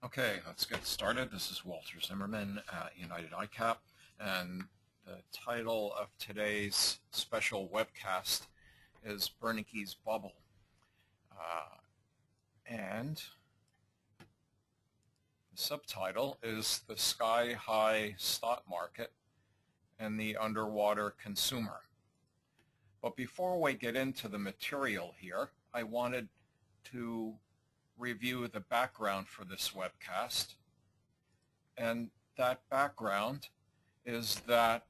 Okay, let's get started. This is Walter Zimmerman at United ICAP, and the title of today's special webcast is Bernanke's Bubble. And the subtitle is The Sky-High Stock Market and the Underwater Consumer. But before we get into the material here, I wanted to review the background for this webcast. And that background is that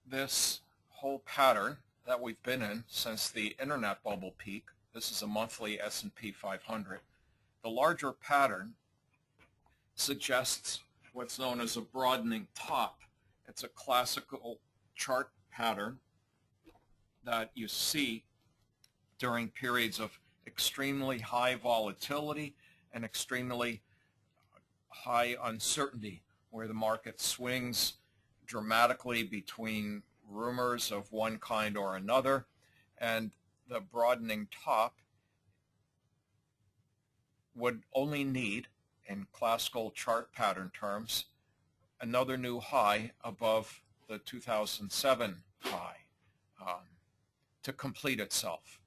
this whole pattern that we've been in since the internet bubble peak, this is a monthly S&P 500, the larger pattern suggests what's known as a broadening top. It's a classical chart pattern that you see during periods of extremely high volatility and extremely high uncertainty, where the market swings dramatically between rumors of one kind or another, and the broadening top would only need, in classical chart pattern terms, another new high above the 2007 high to complete itself.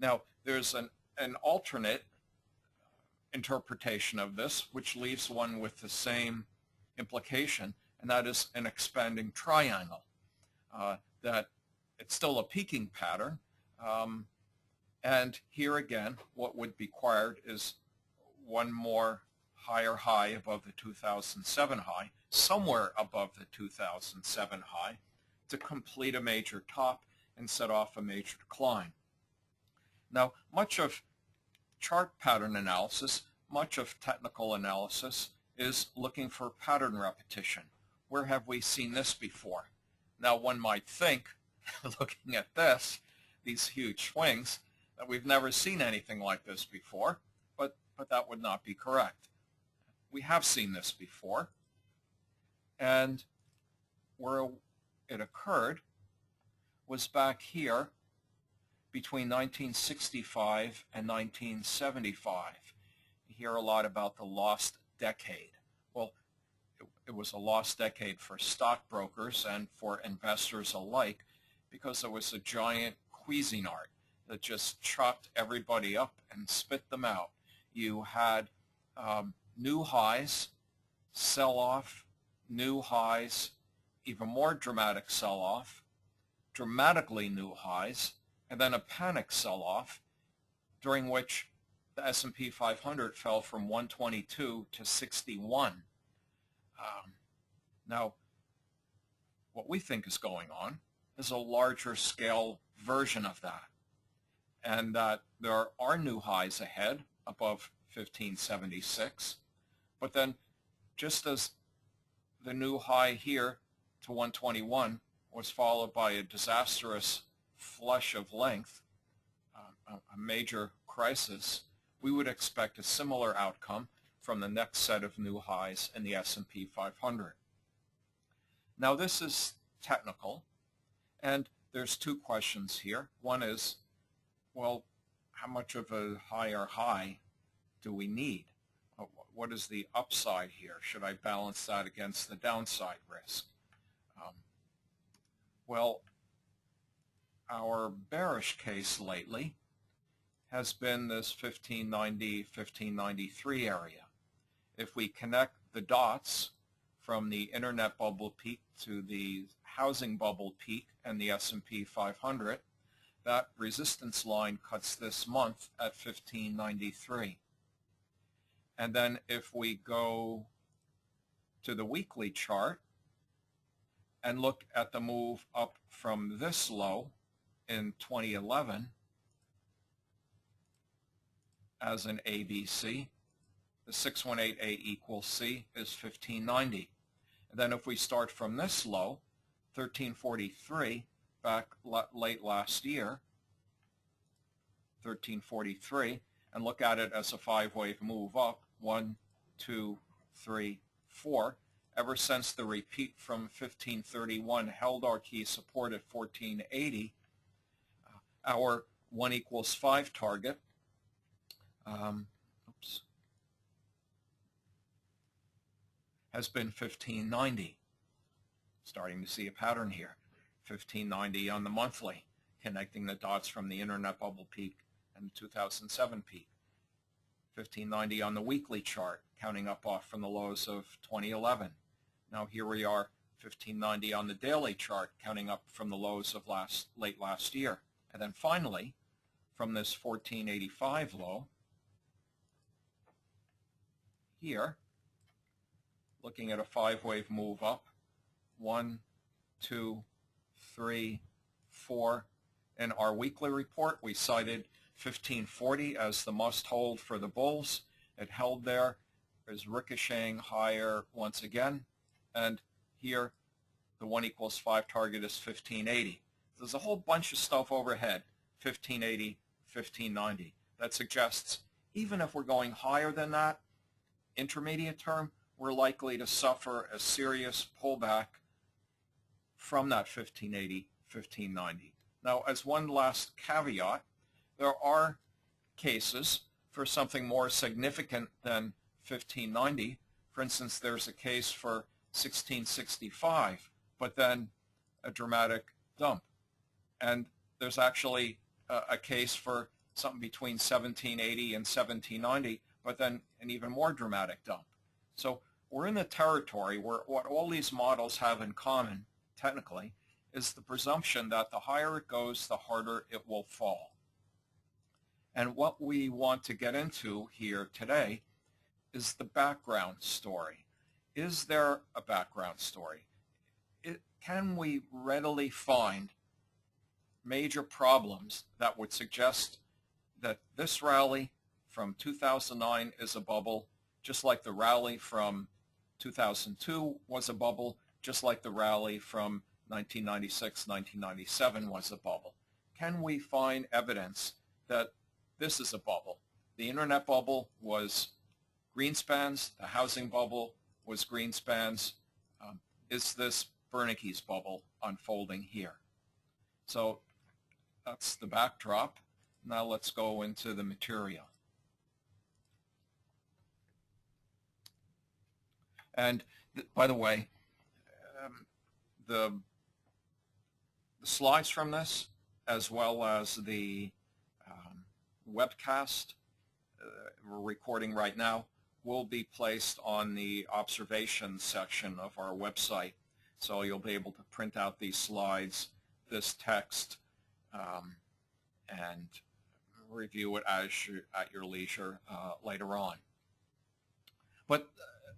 Now, there's an alternate interpretation of this, which leaves one with the same implication, and that is an expanding triangle, that it's still a peaking pattern, and here again, what would be required is one more higher high above the 2007 high, somewhere above the 2007 high, to complete a major top and set off a major decline. Now, much of chart pattern analysis, much of technical analysis is looking for pattern repetition. Where have we seen this before? Now, one might think, looking at this, these huge swings, that we've never seen anything like this before, but that would not be correct. We have seen this before, and where it occurred was back here between 1965 and 1975. You hear a lot about the lost decade. Well, it was a lost decade for stockbrokers and for investors alike, because there was a giant Cuisinart that just chopped everybody up and spit them out. You had new highs, sell-off, new highs, even more dramatic sell-off, dramatically new highs, and then a panic sell-off, during which the S&P 500 fell from 122 to 61. Now, what we think is going on is a larger scale version of that, and that there are new highs ahead above 1576, but then just as the new high here to 121 was followed by a disastrous flush of length, a major crisis, we would expect a similar outcome from the next set of new highs in the S&P 500. Now, this is technical, and there's two questions here. One is, well, how much of a higher high do we need? What is the upside here? Should I balance that against the downside risk? Well, our bearish case lately has been this 1590, 1593 area. If we connect the dots from the internet bubble peak to the housing bubble peak and the S&P 500, that resistance line cuts this month at 1593. And then if we go to the weekly chart and look at the move up from this low in 2011 as an ABC, the 618A equals C is 1590. And then if we start from this low, 1343, back late last year, 1343, and look at it as a five-wave move up, 1, 2, 3, 4. Ever since the repeat from 1531 held our key support at 1480, our 1 equals 5 target, has been 1590. Starting to see a pattern here. 1590 on the monthly, connecting the dots from the internet bubble peak and the 2007 peak. 1590 on the weekly chart, counting up off from the lows of 2011. Now here we are, 1590 on the daily chart, counting up from the lows of late last year. And then finally, from this 1485 low, here, looking at a 5-wave move up, 1, 2, 3, 4. In our weekly report, we cited 1540 as the must-hold for the bulls. It held there, is ricocheting higher once again, and here the 1=5 target is 1580. There's a whole bunch of stuff overhead, 1580, 1590, that suggests even if we're going higher than that, intermediate term, we're likely to suffer a serious pullback from that 1580, 1590. Now, as one last caveat, there are cases for something more significant than 1590. For instance, there's a case for 1665, but then a dramatic dump. And there's actually a case for something between 1780 and 1790, but then an even more dramatic dump. So we're in the territory where what all these models have in common, technically, is the presumption that the higher it goes, the harder it will fall. And what we want to get into here today is the background story. Is there a background story? Can we readily find major problems that would suggest that this rally from 2009 is a bubble, just like the rally from 2002 was a bubble, just like the rally from 1996, 1997 was a bubble? Can we find evidence that this is a bubble? The internet bubble was Greenspans, the housing bubble was Greenspans. Is this Bernanke's bubble unfolding here? So that's the backdrop. Now let's go into the material. And by the way, the slides from this, as well as the webcast we're recording right now, will be placed on the observations section of our website. So you'll be able to print out these slides, this text, and review it at your leisure later on. But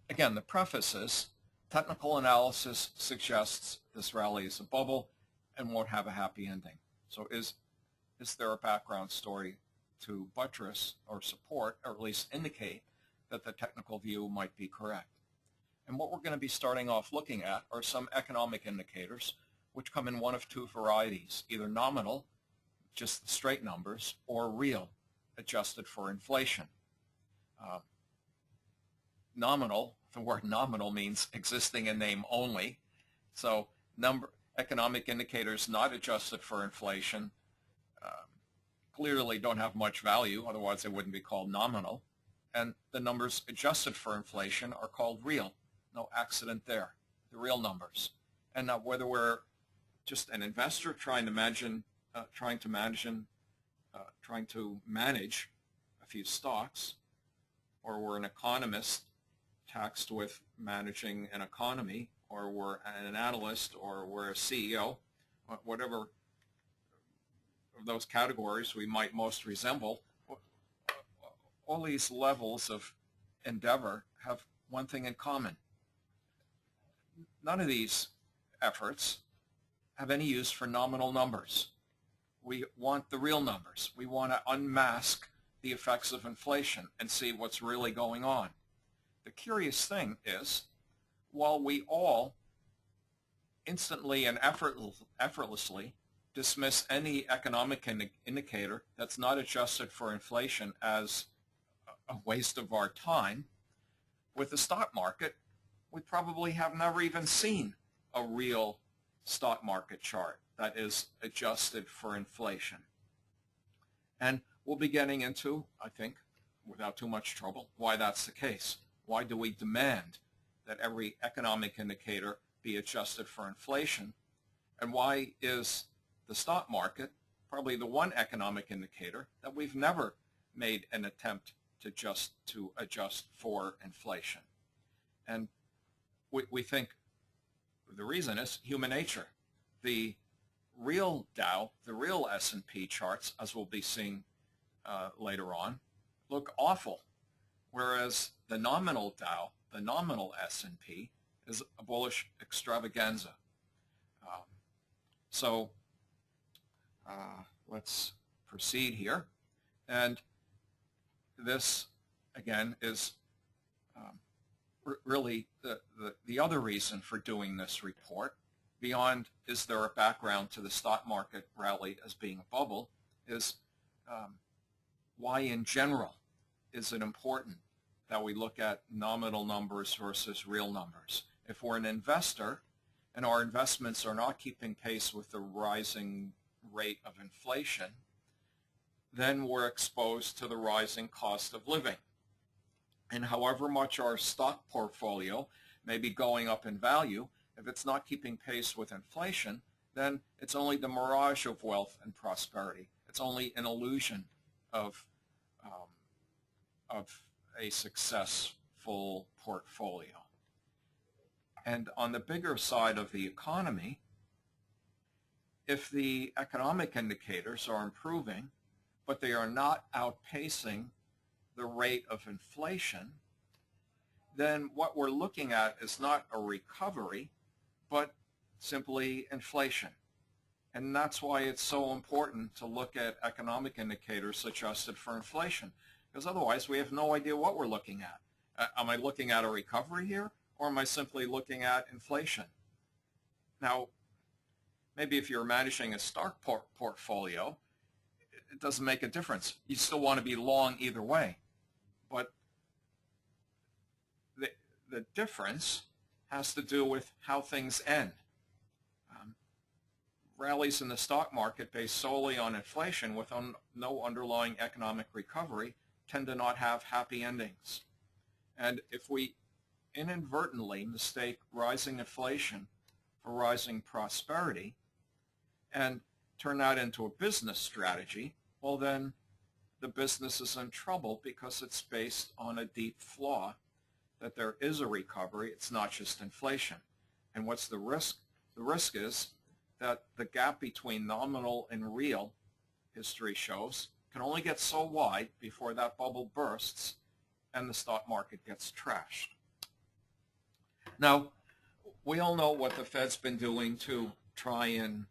again, the preface is technical analysis suggests this rally is a bubble and won't have a happy ending. So is there a background story to buttress or support, or at least indicate, that the technical view might be correct? And what we're going to be starting off looking at are some economic indicators which come in one of two varieties, either nominal, just the straight numbers, or real, adjusted for inflation. Nominal, the word nominal means existing in name only. So economic indicators not adjusted for inflation clearly don't have much value, otherwise they wouldn't be called nominal. And the numbers adjusted for inflation are called real. No accident there, the real numbers. And now whether we're just an investor trying to manage a few stocks, or we're an economist taxed with managing an economy, or we're an analyst, or we're a CEO, whatever of those categories we might most resemble, all these levels of endeavor have one thing in common. None of these efforts have any use for nominal numbers. We want the real numbers. We want to unmask the effects of inflation and see what's really going on. The curious thing is, while we all instantly and effortlessly dismiss any economic indicator that's not adjusted for inflation as a waste of our time, with the stock market, we probably have never even seen a real stock market chart that is adjusted for inflation. And we'll be getting into, I think, without too much trouble, why that's the case. Why do we demand that every economic indicator be adjusted for inflation? And why is the stock market probably the one economic indicator that we've never made an attempt to adjust for inflation? And we think the reason is human nature. The real Dow, the real S&P charts, as we'll be seeing later on, look awful, whereas the nominal Dow, the nominal S&P, is a bullish extravaganza. So let's proceed here. And this, again, is really the other reason for doing this report, beyond is there a background to the stock market rally as being a bubble, is why in general is it important that we look at nominal numbers versus real numbers. If we're an investor and our investments are not keeping pace with the rising rate of inflation, then we're exposed to the rising cost of living. And however much our stock portfolio may be going up in value, if it's not keeping pace with inflation, then it's only the mirage of wealth and prosperity. It's only an illusion of a successful portfolio. And on the bigger side of the economy, if the economic indicators are improving, but they are not outpacing the rate of inflation, then what we're looking at is not a recovery, but simply inflation. And that's why it's so important to look at economic indicators adjusted for inflation, because otherwise we have no idea what we're looking at. Am I looking at a recovery here, or am I simply looking at inflation? Now, maybe if you're managing a stock portfolio, it doesn't make a difference. You still want to be long either way. But the difference has to do with how things end. Rallies in the stock market based solely on inflation with no underlying economic recovery tend to not have happy endings. And if we inadvertently mistake rising inflation for rising prosperity and turn that into a business strategy, well then the business is in trouble because it's based on a deep flaw that there is a recovery, it's not just inflation. And what's the risk? The risk is that the gap between nominal and real, history shows, can only get so wide before that bubble bursts and the stock market gets trashed. Now, we all know what the Fed's been doing to try and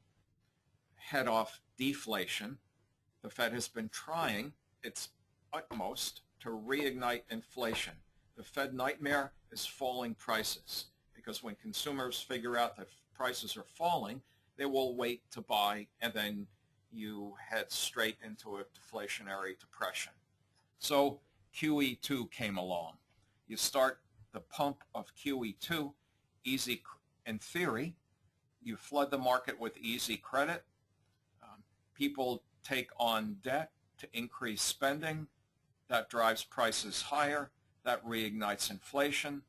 head off deflation. The Fed has been trying its utmost to reignite inflation. The Fed nightmare is falling prices, because when consumers figure out that prices are falling, they will wait to buy, and then you head straight into a deflationary depression. So QE2 came along. You start the pump of QE2, easy in theory. You flood the market with easy credit. People take on debt to increase spending. That drives prices higher. That reignites inflation.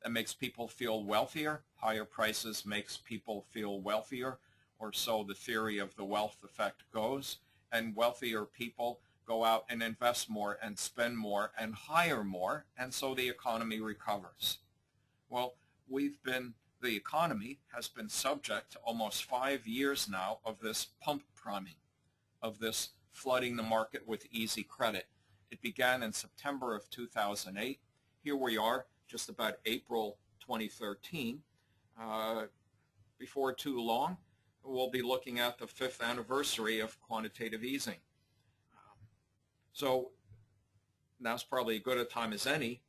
That makes people feel wealthier. Higher prices makes people feel wealthier, or so the theory of the wealth effect goes. And wealthier people go out and invest more and spend more and hire more, and so the economy recovers. Well, the economy has been subject to almost 5 years now of this pump priming, of this flooding the market with easy credit. It began in September of 2008. Here we are, just about April 2013. Before too long, we'll be looking at the 5th anniversary of quantitative easing. So now's probably as good a time as any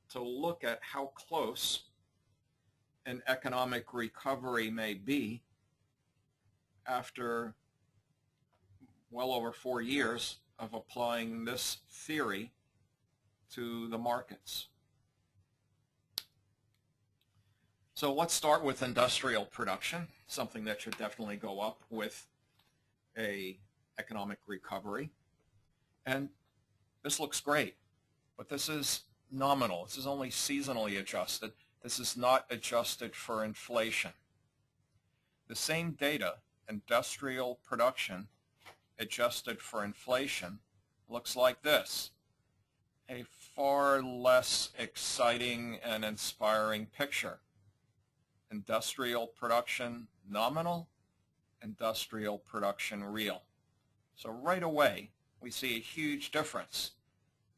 to look at how close an economic recovery may be after well over 4 years of applying this theory to the markets. So let's start with industrial production, something that should definitely go up with an economic recovery. And this looks great, but this is nominal. This is only seasonally adjusted. This is not adjusted for inflation. The same data, industrial production adjusted for inflation, looks like this. A far less exciting and inspiring picture. Industrial production nominal, industrial production real. So right away, we see a huge difference.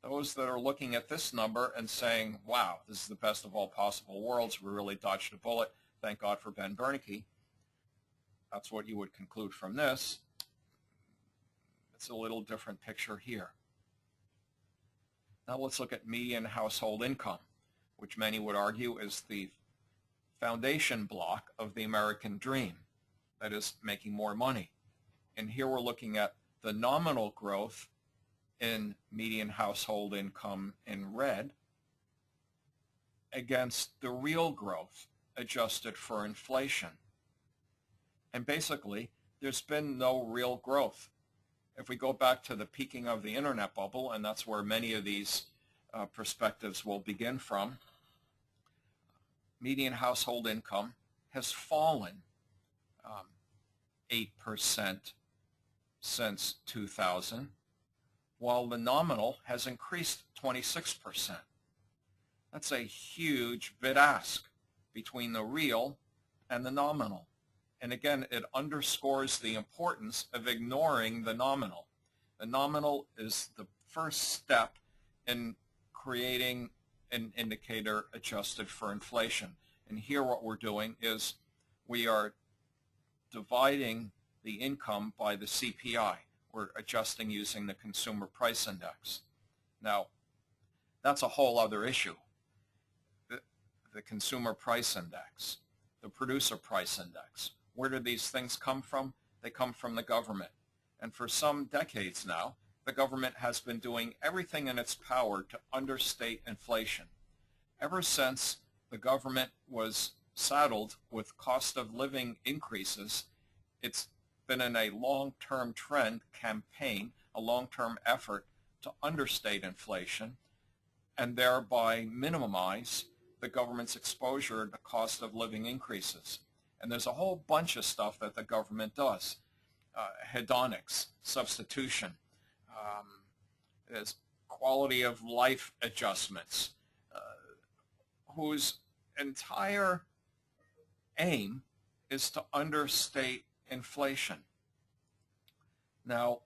Those that are looking at this number and saying, wow, this is the best of all possible worlds, we really dodged a bullet, thank God for Ben Bernanke. That's what you would conclude from this. It's a little different picture here. Now let's look at median household income, which many would argue is the foundation block of the American dream, that is, making more money. And here we're looking at the nominal growth in median household income in red against the real growth adjusted for inflation. And basically, there's been no real growth. If we go back to the peaking of the internet bubble, and that's where many of these perspectives will begin from, median household income has fallen 8% since 2000, while the nominal has increased 26%. That's a huge bid-ask between the real and the nominal. And again, it underscores the importance of ignoring the nominal. The nominal is the first step in creating an indicator adjusted for inflation. And here what we're doing is we are dividing the income by the CPI. We're adjusting using the Consumer Price Index. Now, that's a whole other issue. The Consumer Price Index, the Producer Price Index. Where do these things come from? They come from the government. And for some decades now, the government has been doing everything in its power to understate inflation. Ever since the government was saddled with cost of living increases, it's been in a long-term trend campaign, a long-term effort to understate inflation and thereby minimize the government's exposure to cost of living increases. And there's a whole bunch of stuff that the government does. Hedonics, substitution, there's quality of life adjustments, whose entire aim is to understate inflation. Now,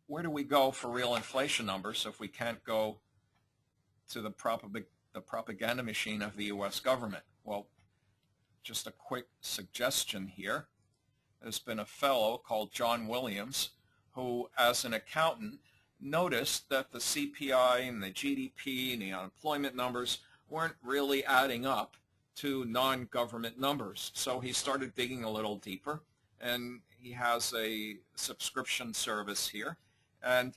where do we go for real inflation numbers if we can't go to the propaganda machine of the U.S. government? Well, just a quick suggestion here. There's been a fellow called John Williams who, as an accountant, noticed that the CPI and the GDP and the unemployment numbers weren't really adding up to non-government numbers. So he started digging a little deeper, and he has a subscription service here. And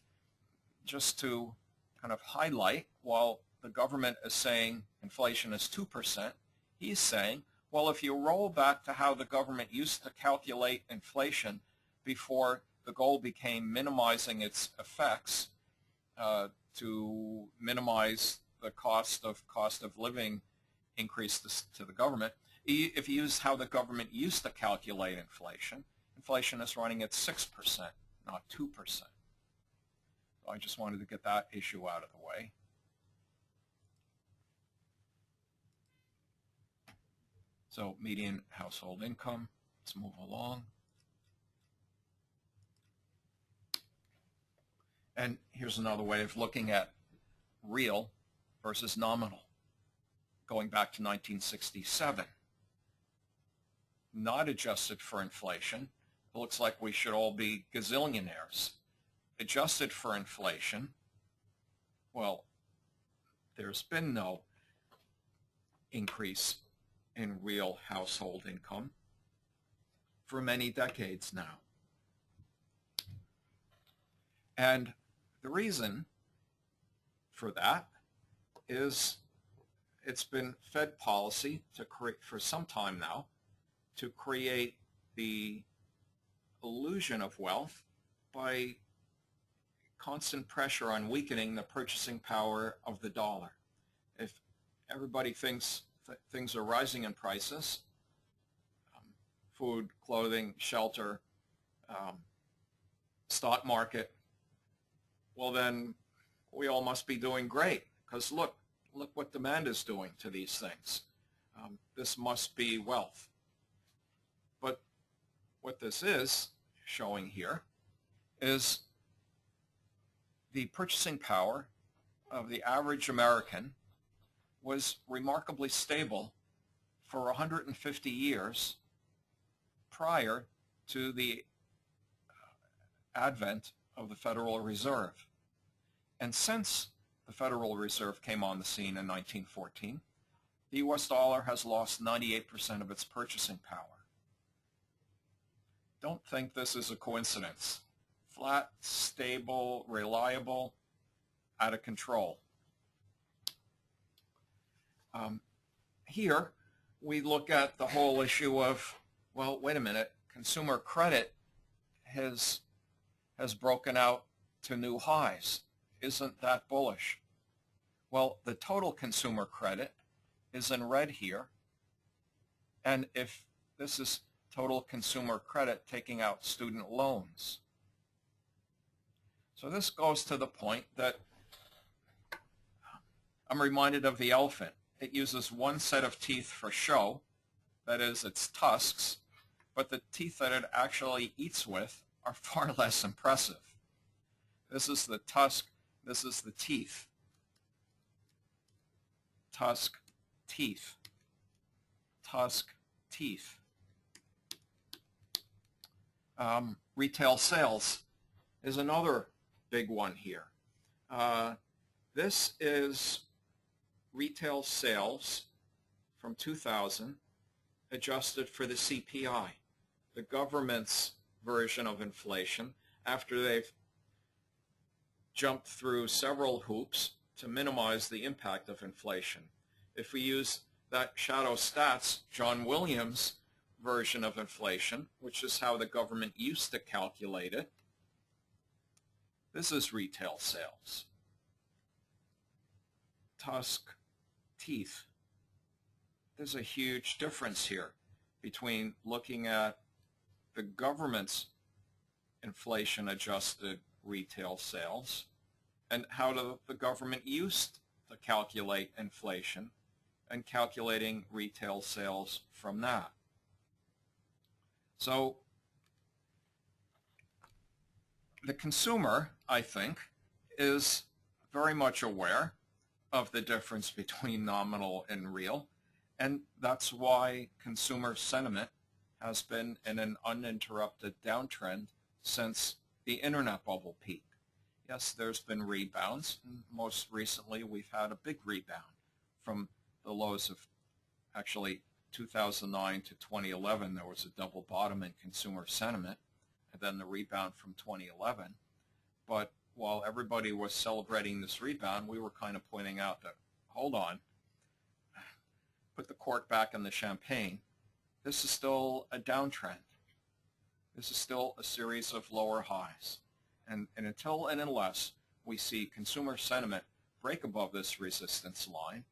just to kind of highlight, while the government is saying inflation is 2%, he's saying, well, if you roll back to how the government used to calculate inflation before the goal became minimizing its effects to minimize the cost of living increase to the government, if you use how the government used to calculate inflation, inflation is running at 6%, not 2%. So I just wanted to get that issue out of the way. So median household income, let's move along. And here's another way of looking at real versus nominal, going back to 1967. Not adjusted for inflation, it looks like we should all be gazillionaires. Adjusted for inflation, well, there's been no increase in real household income for many decades now. And the reason for that is it's been Fed policy to create, for some time now, to create the illusion of wealth by constant pressure on weakening the purchasing power of the dollar. If everybody thinks things are rising in prices, food, clothing, shelter, stock market. Well, then we all must be doing great, because look what demand is doing to these things. This must be wealth. But what this is showing here is the purchasing power of the average American was remarkably stable for 150 years prior to the advent of the Federal Reserve. And since the Federal Reserve came on the scene in 1914, the U.S. dollar has lost 98% of its purchasing power. Don't think this is a coincidence. Flat, stable, reliable, out of control. Here, we look at the whole issue of, well, wait a minute, consumer credit has broken out to new highs. Isn't that bullish? Well, the total consumer credit is in red here. And if this is total consumer credit taking out student loans. So this goes to the point that I'm reminded of the elephant. It uses one set of teeth for show, that is, its tusks, but the teeth that it actually eats with are far less impressive. This is the tusk, this is the teeth. Tusk, teeth. Tusk, teeth. Retail sales is another big one here. This is retail sales from 2000 adjusted for the CPI, the government's version of inflation, after they've jumped through several hoops to minimize the impact of inflation. If we use that Shadow Stats, John Williams' version of inflation, which is how the government used to calculate it, this is retail sales. Tusk, teeth. There's a huge difference here between looking at the government's inflation-adjusted retail sales and how the government used to calculate inflation and calculating retail sales from that. So the consumer, I think, is very much aware of the difference between nominal and real, and that's why consumer sentiment has been in an uninterrupted downtrend since the internet bubble peak. Yes, there's been rebounds, and most recently we've had a big rebound from the lows of actually 2009 to 2011. There was a double bottom in consumer sentiment, and then the rebound from 2011. But while everybody was celebrating this rebound, we were kind of pointing out that, hold on, put the cork back in the champagne. This is still a downtrend. This is still a series of lower highs. And until and unless we see consumer sentiment break above this resistance line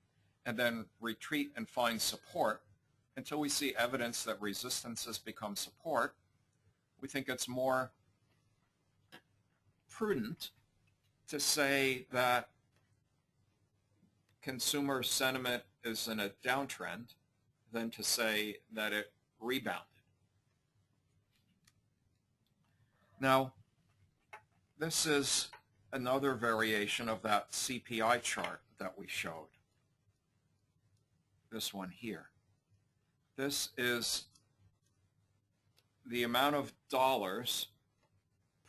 and then retreat and find support, until we see evidence that resistance has become support, we think it's more prudent to say that consumer sentiment is in a downtrend than to say that it rebounded. Now, this is another variation of that CPI chart that we showed. This one here. This is the amount of dollars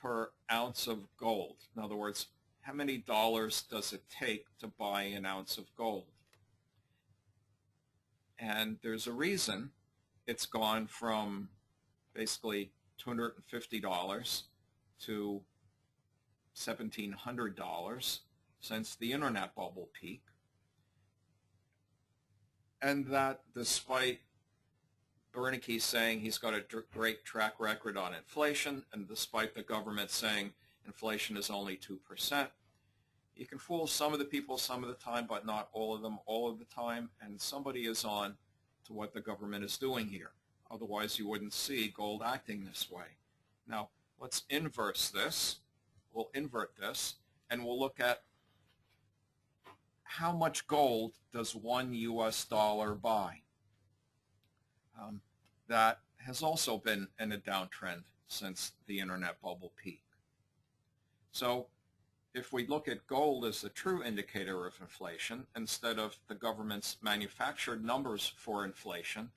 per ounce of gold. In other words, how many dollars does it take to buy an ounce of gold? And there's a reason it's gone from basically $250 to $1,700 since the internet bubble peak. And that despite Bernanke saying he's got a great track record on inflation, and despite the government saying inflation is only 2%, You can fool some of the people some of the time, but not all of them all of the time, and somebody is on to what the government is doing here. Otherwise, you wouldn't see gold acting this way. Now, let's inverse this. We'll invert this, and we'll look at how much gold does $1 US buy. That has also been in a downtrend since the internet bubble peak. So if we look at gold as the true indicator of inflation instead of the government's manufactured numbers for inflation,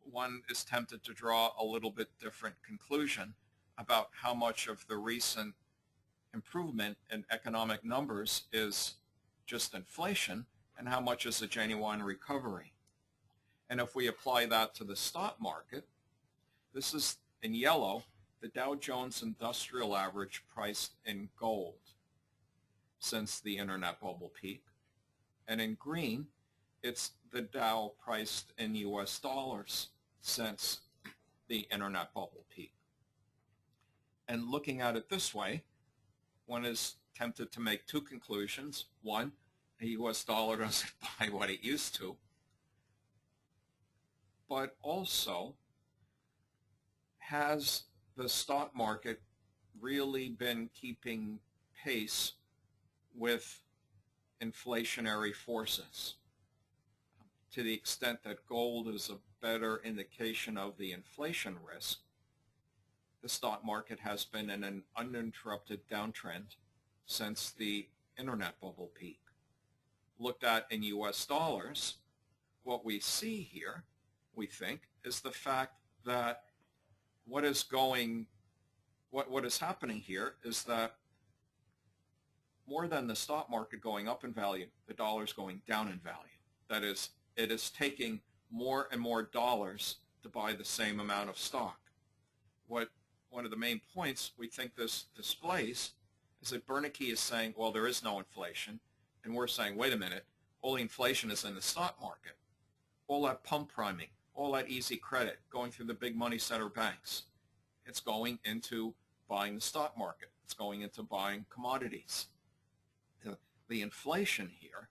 one is tempted to draw a little bit different conclusion about how much of the recent improvement in economic numbers is just inflation and how much is a genuine recovery. And if we apply that to the stock market, this is in yellow, the Dow Jones Industrial Average priced in gold since the internet bubble peak. And in green, it's the Dow priced in US dollars since the internet bubble peak. And looking at it this way, one is tempted to make two conclusions. One, the US dollar doesn't buy what it used to, but also, has the stock market really been keeping pace with inflationary forces? To the extent that gold is a better indication of the inflation risk, the stock market has been in an uninterrupted downtrend since the internet bubble peak. Looked at in US dollars, what we see here, we think, is the fact that what is happening here is that more than the stock market going up in value, the dollar is going down in value. That is, it is taking more and more dollars to buy the same amount of stock. One of the main points we think this displays is that Bernanke is saying, well, there is no inflation, and we're saying, wait a minute, all the inflation is in the stock market. All that pump priming, all that easy credit going through the big money center banks, it's going into buying the stock market. It's going into buying commodities. The inflation here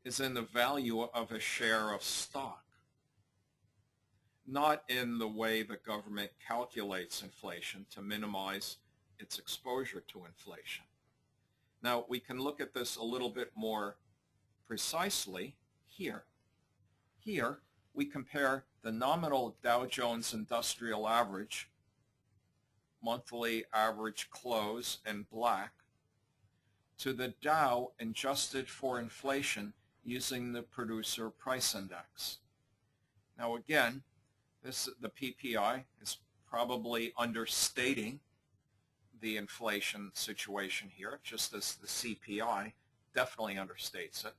is in the value of a share of stock, not in the way the government calculates inflation to minimize its exposure to inflation. Now, we can look at this a little bit more precisely here. Here, we compare the nominal Dow Jones Industrial Average, monthly average close in black, to the Dow adjusted for inflation using the Producer Price Index. Now again, the PPI is probably understating the inflation situation here, just as the CPI definitely understates it.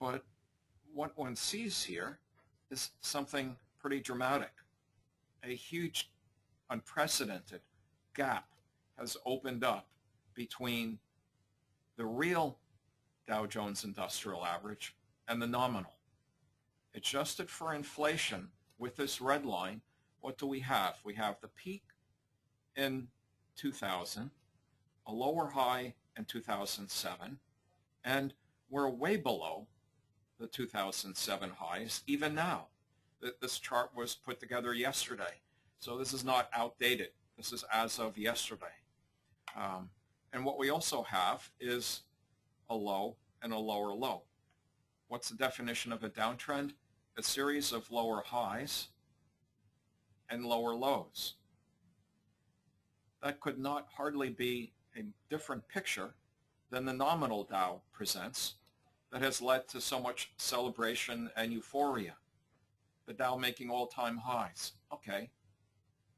But what one sees here is something pretty dramatic. A huge, unprecedented gap has opened up between the real Dow Jones Industrial Average and the nominal. Adjusted for inflation with this red line, what do we have? We have the peak in 2000, a lower high in 2007, and we're way below the 2007 highs even now. This chart was put together yesterday, so this is not outdated. This is as of yesterday. And what we also have is a low and a lower low. What's the definition of a downtrend? A series of lower highs and lower lows. That could not hardly be a different picture than the nominal Dow presents that has led to so much celebration and euphoria. The Dow making all-time highs. Okay,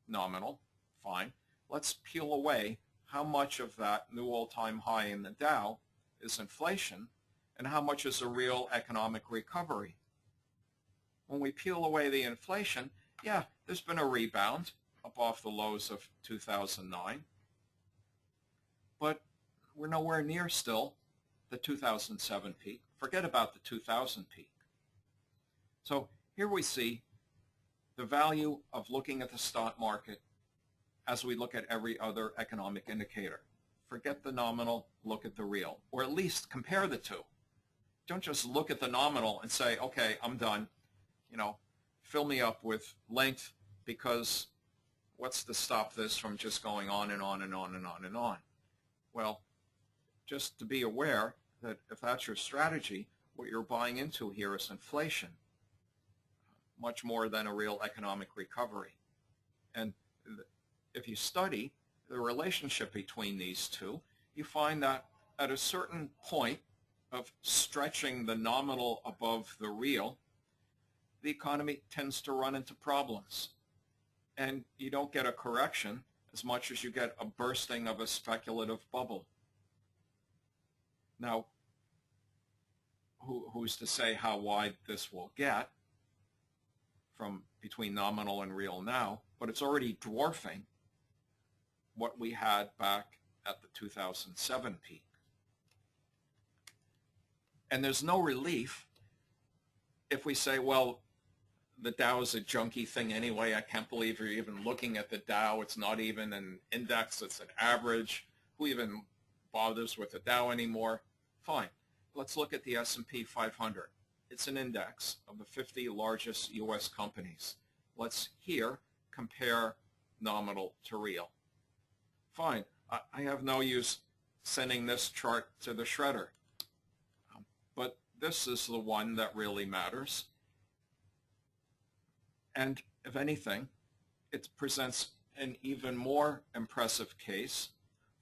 nominal, fine. Let's peel away how much of that new all-time high in the Dow is inflation and how much is a real economic recovery. When we peel away the inflation, yeah, there's been a rebound up off the lows of 2009, but we're nowhere near still the 2007 peak. Forget about the 2000 peak. So here we see the value of looking at the stock market as we look at every other economic indicator. Forget the nominal, look at the real, or at least compare the two. Don't just look at the nominal and say, okay, I'm done. You know, fill me up with length, because what's to stop this from just going on and on and on and on and on? Well, just to be aware that if that's your strategy, what you're buying into here is inflation, much more than a real economic recovery. And if you study the relationship between these two, you find that at a certain point of stretching the nominal above the real, the economy tends to run into problems. And you don't get a correction as much as you get a bursting of a speculative bubble. Now, who's to say how wide this will get from between nominal and real now, but it's already dwarfing what we had back at the 2007 peak. And there's no relief if we say, well, the Dow is a junky thing anyway. I can't believe you're even looking at the Dow. It's not even an index, it's an average. Who even bothers with the Dow anymore? Fine. Let's look at the S&P 500. It's an index of the 50 largest U.S. companies. Let's here compare nominal to real. Fine. I have no use sending this chart to the shredder. But this is the one that really matters. And if anything, it presents an even more impressive case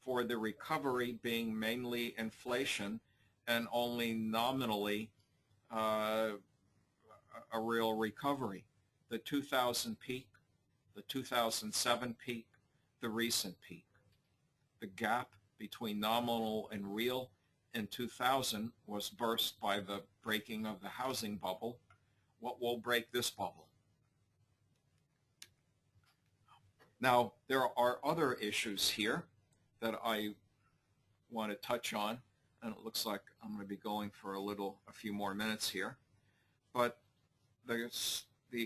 for the recovery being mainly inflation and only nominally a real recovery. The 2000 peak, the 2007 peak, the recent peak. The gap between nominal and real in 2000 was burst by the breaking of the housing bubble. What will break this bubble? Now, there are other issues here that I want to touch on, and it looks like I'm going to be going for a few more minutes here. But the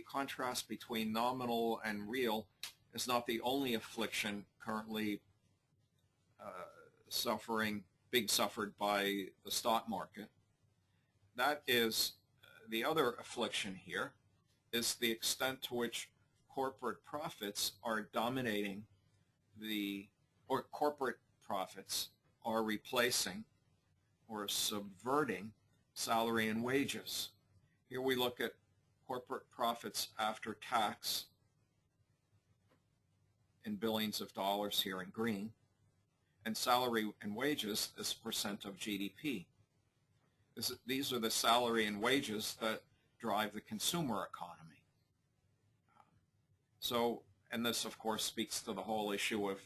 contrast between nominal and real is not the only affliction currently being suffered by the stock market. That is, the other affliction here is the extent to which corporate profits are dominating or corporate profits are replacing or subverting salary and wages. Here we look at corporate profits after tax in billions of dollars here in green, and salary and wages as percent of GDP. These are the salary and wages that drive the consumer economy. So, and this of course speaks to the whole issue of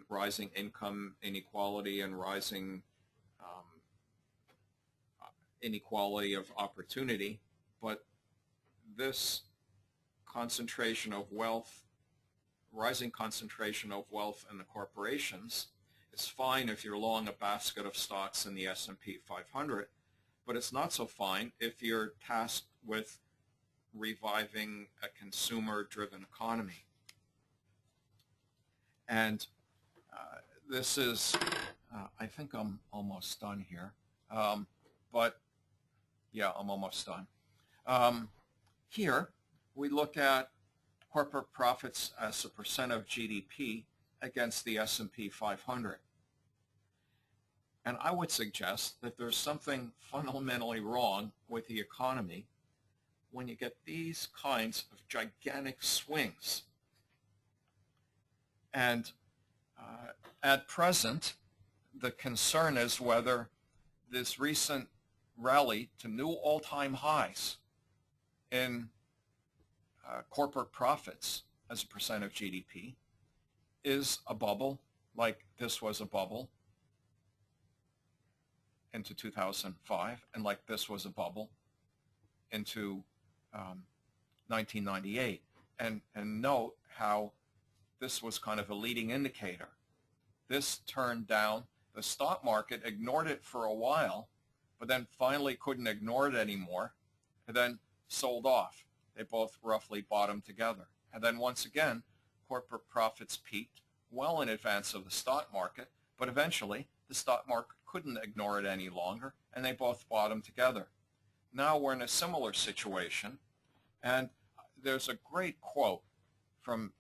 rising income inequality and rising inequality of opportunity. But this concentration of wealth, rising concentration of wealth in the corporations is fine if you're long a basket of stocks in the S&P 500, but it's not so fine if you're tasked with reviving a consumer-driven economy. And this is, I think I'm almost done here, but yeah, I'm almost done. Here, we look at corporate profits as a percent of GDP against the S&P 500. And I would suggest that there's something fundamentally wrong with the economy when you get these kinds of gigantic swings. And at present, the concern is whether this recent rally to new all-time highs in corporate profits as a percent of GDP is a bubble, like this was a bubble into 2005, and like this was a bubble into 1998. And note how this was kind of a leading indicator. This turned down. The stock market ignored it for a while, but then finally couldn't ignore it anymore, and then sold off. They both roughly bottomed together. And then once again, corporate profits peaked well in advance of the stock market, but eventually the stock market couldn't ignore it any longer, and they both bottomed together. Now we're in a similar situation, and there's a great quote from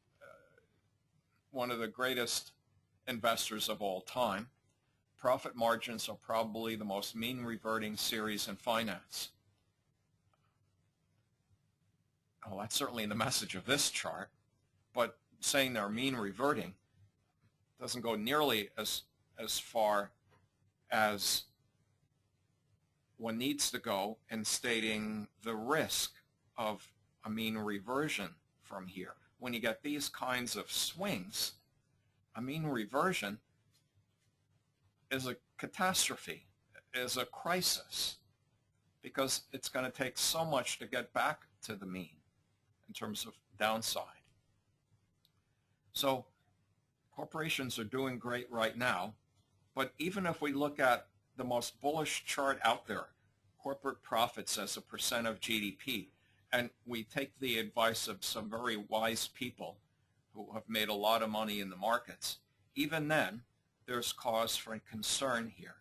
one of the greatest investors of all time: profit margins are probably the most mean reverting series in finance. Well, that's certainly the message of this chart, but saying they're mean reverting doesn't go nearly as far as one needs to go in stating the risk of a mean reversion from here. When you get these kinds of swings, a mean reversion is a catastrophe, is a crisis, because it's going to take so much to get back to the mean in terms of downside. So corporations are doing great right now, but even if we look at the most bullish chart out there, corporate profits as a percent of GDP, and we take the advice of some very wise people who have made a lot of money in the markets, even then there's cause for concern here.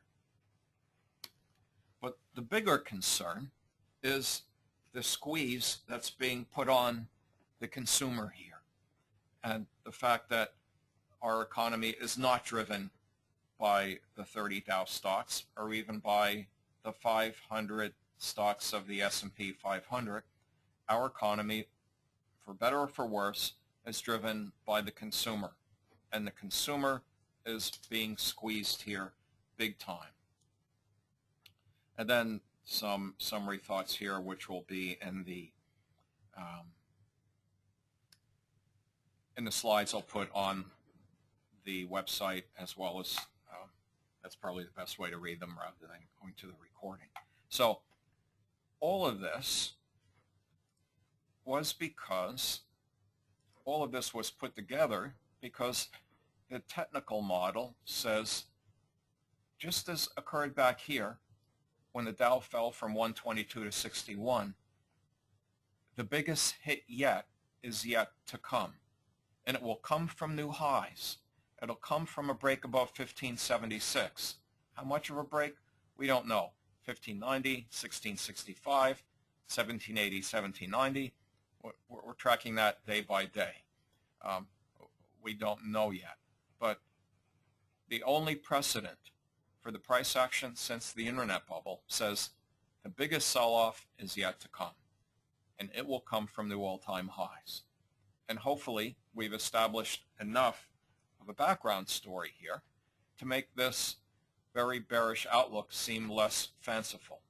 But the bigger concern is the squeeze that's being put on the consumer here, and the fact that our economy is not driven by the 30 Dow stocks or even by the 500 stocks of the S&P 500. Our economy, for better or for worse, is driven by the consumer, and the consumer is being squeezed here big time. And then some summary thoughts here, which will be in the slides I'll put on the website, as well as that's probably the best way to read them rather than going to the recording. So all of this was because all of this was put together because the technical model says, just as occurred back here when the Dow fell from 122 to 61, the biggest hit yet is yet to come, and it will come from new highs. It'll come from a break above 1576. How much of a break? We don't know. 1590, 1665, 1780, 1790. We're tracking that day by day. We don't know yet. But the only precedent for the price action since the internet bubble says the biggest sell-off is yet to come, and it will come from new all-time highs. And hopefully we've established enough of a background story here to make this very bearish outlook seem less fanciful.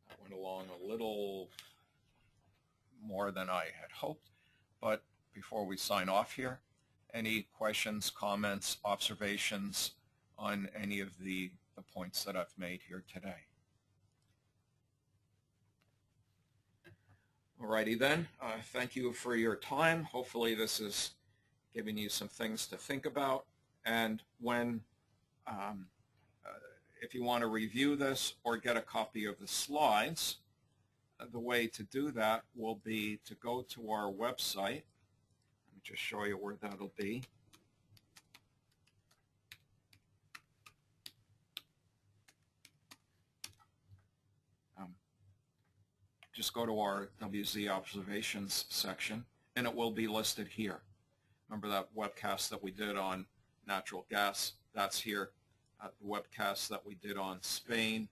That went along a little more than I had hoped, but before we sign off here, any questions, comments, observations on any of the points that I've made here today? Alrighty then, thank you for your time. Hopefully this is giving you some things to think about, and when if you want to review this or get a copy of the slides, the way to do that will be to go to our website. Let me just show you where that'll be. Just go to our WZ Observations section, and it will be listed here. Remember that webcast that we did on natural gas? That's here. The webcast that we did on Spain,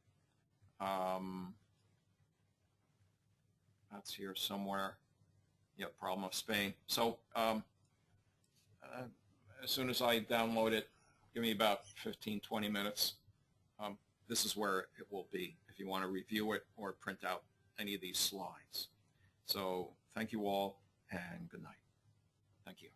that's here somewhere. Yeah, problem of Spain. So as soon as I download it, give me about 15-20 minutes. This is where it will be if you want to review it or print out any of these slides. So thank you all, and good night. Thank you.